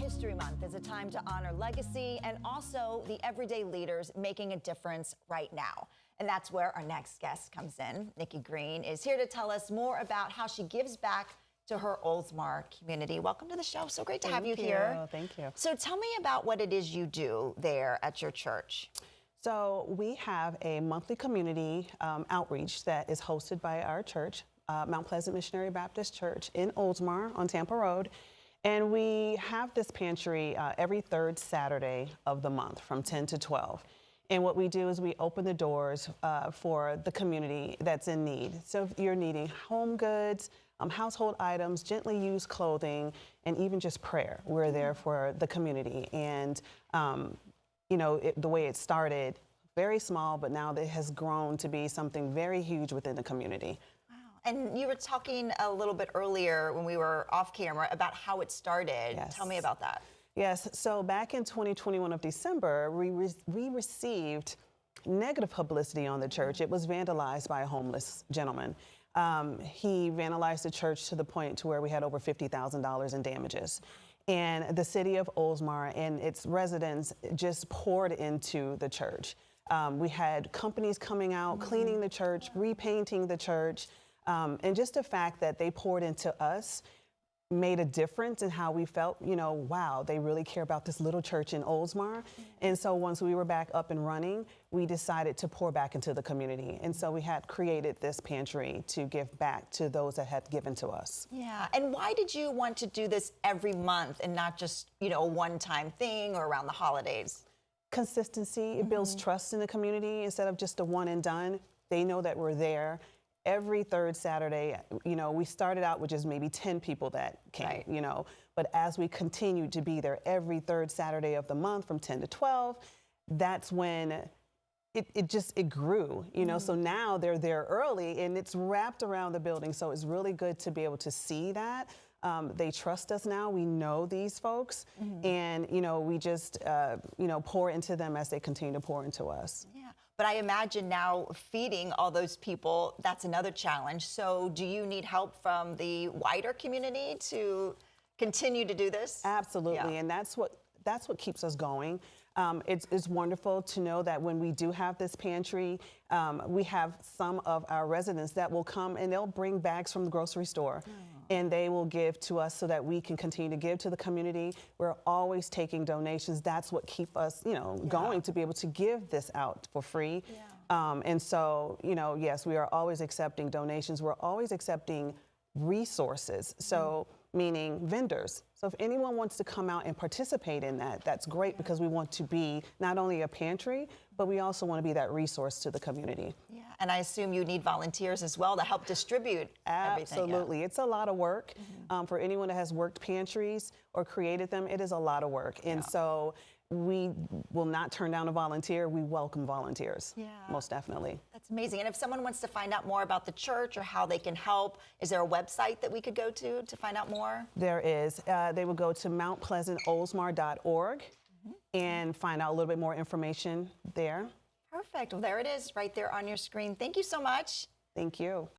History Month is a time to honor legacy and also the everyday leaders making a difference right now. And that's where our next guest comes in. Nikki Green is here to tell us more about how she gives back to her Oldsmar community. Welcome to the show. So great to have you here. Thank you. So tell me about what it is you do there at your church. So we have a monthly community outreach that is hosted by our church, Mount Pleasant Missionary Baptist Church in Oldsmar on Tampa Road. And we have this pantry every third Saturday of the month from 10 to 12. And what we do is we open the doors for the community that's in need. So if you're needing home goods, household items, gently used clothing, and even just prayer, we're there for the community. And, you know, the way it started, very small, but now it has grown to be something very huge within the community. And you were talking a little bit earlier when we were off camera about how it started. Yes. Tell me about that. Yes, so back in 2021 of December, we received negative publicity on the church. It was vandalized by a homeless gentleman. He vandalized the church to the point to where we had over $50,000 in damages. And the city of Oldsmar and its residents just poured into the church. We had companies coming out, cleaning the church, repainting the church. And just the fact that they poured into us made a difference in how we felt, you know, wow, they really care about this little church in Oldsmar. And so once we were back up and running, we decided to pour back into the community. And so we had created this pantry to give back to those that had given to us. Yeah, and why did you want to do this every month and not just, you know, a one-time thing or around the holidays? Consistency, it builds trust in the community instead of just a one and done. They know that we're there. Every third Saturday, you know, we started out with just maybe 10 people that came, Right. you know, but as we continued to be there every third Saturday of the month from 10 to 12, that's when it grew, you know, so now they're there early and it's wrapped around the building. So it's really good to be able to see that. They trust us now. We know these folks and, you know, we just, you know, pour into them as they continue to pour into us. Yeah, but I imagine now feeding all those people, that's another challenge. So do you need help from the wider community to continue to do this? Absolutely, Yeah. and that's what keeps us going. It's wonderful to know that when we do have this pantry, we have some of our residents that will come and they'll bring bags from the grocery store and they will give to us so that we can continue to give to the community. We're always taking donations. That's what keeps us, you know, going to be able to give this out for free. And so, you know, yes, we are always accepting donations. We're always accepting resources. So meaning vendors. So if anyone wants to come out and participate in that, that's great because we want to be not only a pantry, but we also want to be that resource to the community. Yeah, and I assume you need volunteers as well to help distribute everything. Absolutely. It's a lot of work. For anyone that has worked pantries or created them, it is a lot of work. And so we will not turn down a volunteer. We welcome volunteers, most definitely. That's amazing. And if someone wants to find out more about the church or how they can help, is there a website that we could go to find out more? There is. They would go to mountpleasantoldsmar.org and find out a little bit more information there. Perfect. Well, there it is right there on your screen. Thank you so much. Thank you.